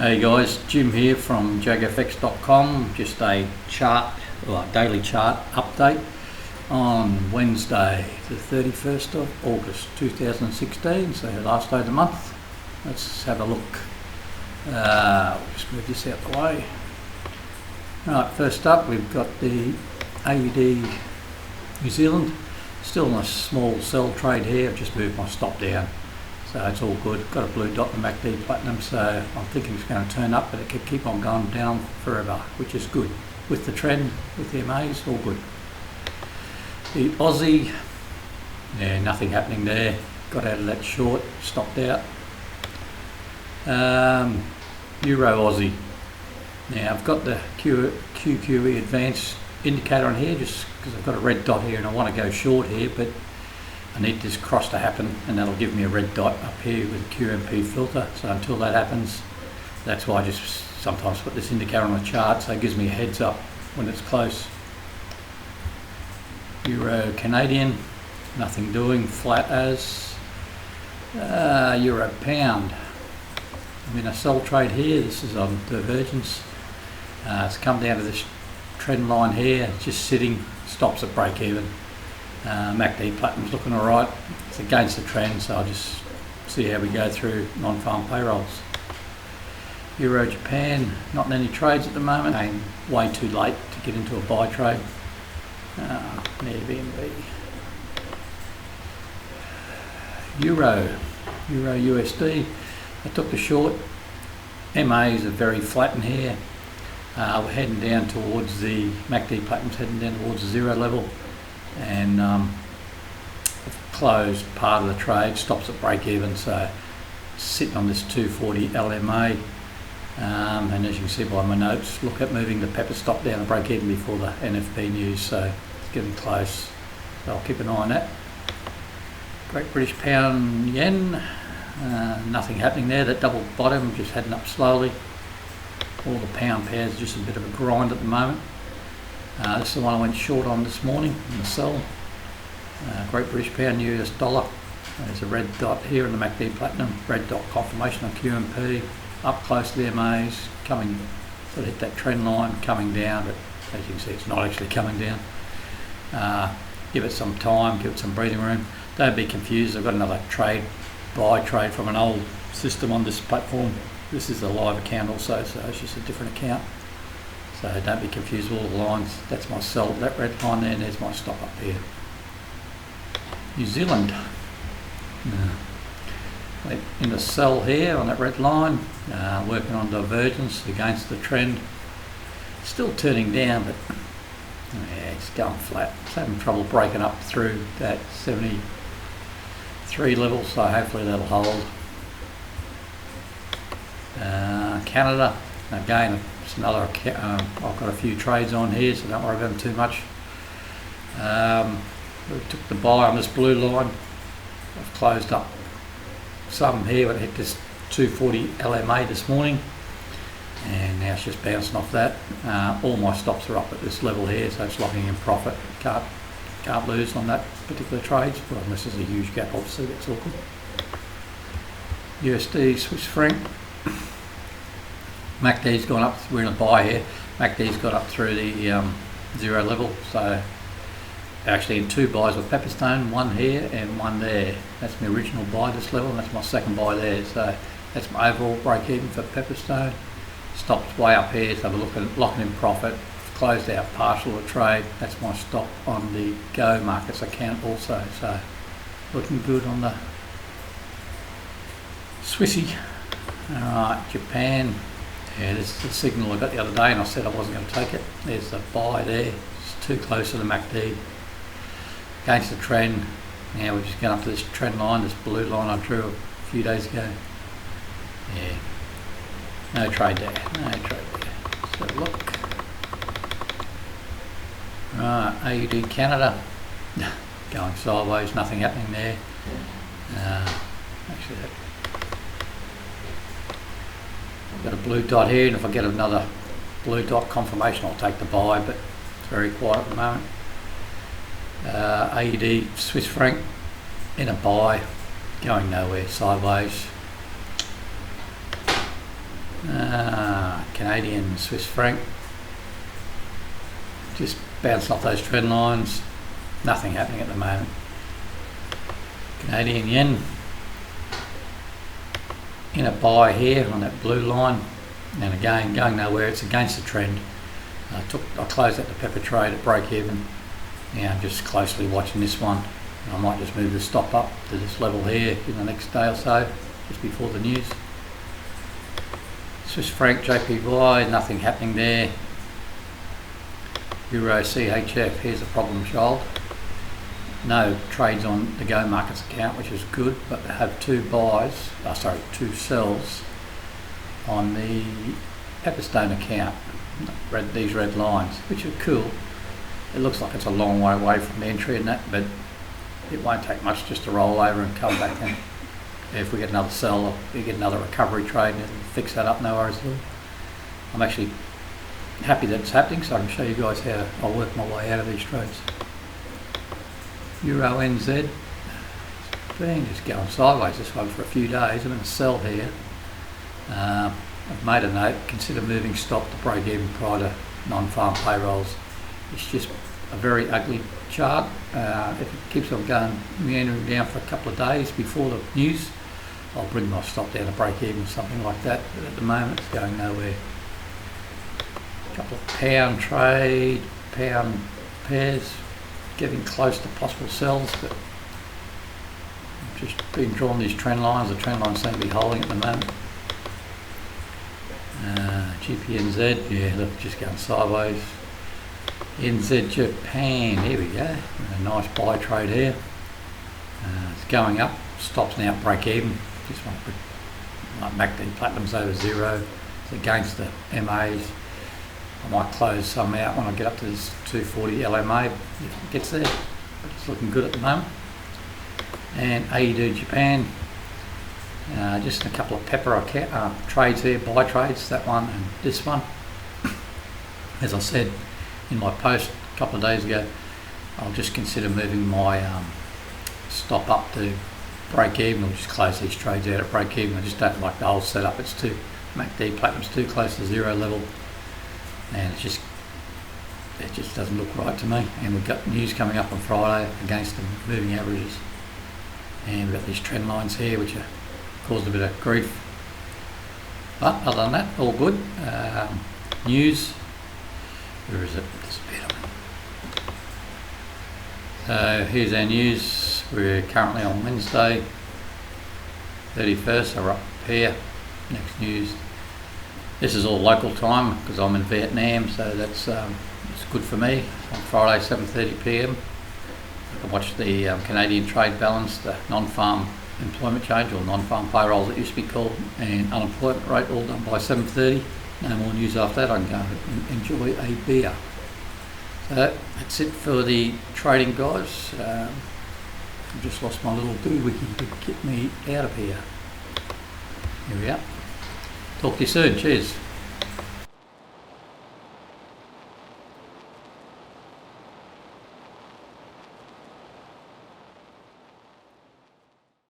Hey guys, Jim here from jagfx.com. Just a daily chart update on Wednesday the 31st of August 2016, so last day of the month. Let's have a look. Just move this out the way. Right, first up we've got the AUD New Zealand. Still in a small sell trade here. I've just moved my stop down, so it's all good. Got a blue dot in the MACD Platinum, so I'm thinking it's going to turn up, but it could keep on going down forever, which is good. With the trend, with the MAs, all good. The Aussie, nothing happening there. Got out of that short, stopped out. Euro Aussie. Now I've got the QQE advanced indicator on here just because I've got a red dot here and I want to go short here, but I need this cross to happen and that'll give me a red dot up here with a QMP filter. So until that happens, that's why I just sometimes put this indicator on the chart so it gives me a heads up when it's close. Euro Canadian, nothing doing, flat as. Euro Pound, I'm in a sell trade here. This is on divergence. It's come down to this trend line here, just sitting, stops at break even. MACD Platinum's looking alright. It's against the trend, so I'll just see how we go through non-farm payrolls. Euro Japan, not in any trades at the moment. I'm way too late to get into a buy trade. Airbnb. Euro USD. I took the short. MAs are very flat in here. We're heading down towards the MACD Platinum's heading down towards the zero level, and closed part of the trade, stops at break even, so sitting on this 240 LMA, and as you can see by my notes, look at moving the pepper stop down to break even before the NFP news, so it's getting close, so I'll keep an eye on that. Great British Pound Yen, nothing happening there. That double bottom just heading up slowly. All the pound pairs just a bit of a grind at the moment. This is the one I went short on this morning in the sell. Great British Pound US dollar. There's a red dot here in the MACD Platinum. Red dot confirmation on QMP. Up close to the MAs, coming, sort of hit that trend line, coming down, but as you can see it's not actually coming down. Give it some time, give it some breathing room. Don't be confused, I've got another buy trade from an old system on this platform. This is a live account also, so it's just a different account. So don't be confused with all the lines. That's my sell, that red line there, and there's my stop up here. New Zealand. In the sell here on that red line, working on divergence against the trend. Still turning down, but it's going flat. It's having trouble breaking up through that 73 level, so hopefully that'll hold. Canada, again, it's another account. I've got a few trades on here, so don't worry about them too much. We took the buy on this blue line. I've closed up some here, but it hit this 240 LMA this morning, and now it's just bouncing off that. All my stops are up at this level here, so it's locking in profit. Can't lose on that particular trade, but unless there's a huge gap, obviously that's all good. USD Swiss franc. MACD's gone up, we're in a buy here. MACD's got up through the zero level, so actually in two buys with Pepperstone, one here and one there. That's my original buy this level, and that's my second buy there, so that's my overall break even for Pepperstone. Stopped way up here, so we're locking in profit. Closed out partial of trade. That's my stop on the Go Markets account also, so looking good on the Swissy. Alright, Japan. Yeah, this is the signal I got the other day and I said I wasn't going to take it. There's the buy there. It's too close to the MACD. Against the trend. Now we're just going up to this trend line, this blue line I drew a few days ago. Yeah. No trade there. No trade there. So look. Right, AUD Canada. Going sideways, nothing happening there. Actually, I've got a blue dot here, and if I get another blue dot confirmation I'll take the buy, but it's very quiet at the moment. AUD Swiss franc in a buy, going nowhere, sideways. Canadian Swiss franc. Just bounced off those trend lines. Nothing happening at the moment. Canadian yen in a buy here on that blue line, and again going nowhere. It's against the trend. I closed out the pepper trade at break even. Now I'm just closely watching this one. I might just move the stop up to this level here in the next day or so, just before the news. Swiss franc JPY, nothing happening there. Euro CHF, here's a problem child. No trades on the Go Markets account, which is good, but they have two sells on the Pepperstone account. These red lines, which are cool. It looks like it's a long way away from the entry and that, but it won't take much just to roll over and come back, and if we get another sell or we get another recovery trade and fix that up, no worries at all. I'm actually happy that it's happening, so I can show you guys how I'll work my way out of these trades. Euro NZ, it's been just going sideways this one for a few days. I'm going to sell here. I've made a note, consider moving stop to break even prior to non-farm payrolls. It's just a very ugly chart. If it keeps on going meandering down for a couple of days before the news, I'll bring my stop down to break even or something like that, but at the moment it's going nowhere. A couple of pound trade, pound pairs, getting close to possible sells, but I've just been drawing these trend lines. The trend lines seem to be holding at the moment. GPNZ, yeah, look, just going sideways. NZ Japan, here we go, a nice buy trade here. It's going up, stops now at break even. Just want to put like MACD Platinum's over zero. It's against the MAs. I might close some out when I get up to this 240 LMA if it gets there, but it's looking good at the moment. And AED Japan, just a couple of pepper trades here, buy trades, that one and this one. As I said in my post a couple of days ago, I'll just consider moving my stop up to break even. I'll just close these trades out at break even. I just don't like the whole setup. It's too, MACD Platinum's too close to zero level, and it just doesn't look right to me. And we've got news coming up on Friday against the moving averages, and we've got these trend lines here which are caused a bit of grief. But other than that, all good. News, where is it? So here's our news. We're currently on Wednesday 31st, so we're up here. Next news. This is all local time because I'm in Vietnam, so that's it's good for me. On Friday 7:30 p.m. I can watch the Canadian trade balance, the non-farm employment change, or non-farm payrolls it used to be called, and unemployment rate, all done by 7:30. No more news after that. I can go and enjoy a beer. So that's it for the trading, guys. I've just lost my little doohickey to get me out of here. Here we are. Talk to you soon. Cheers.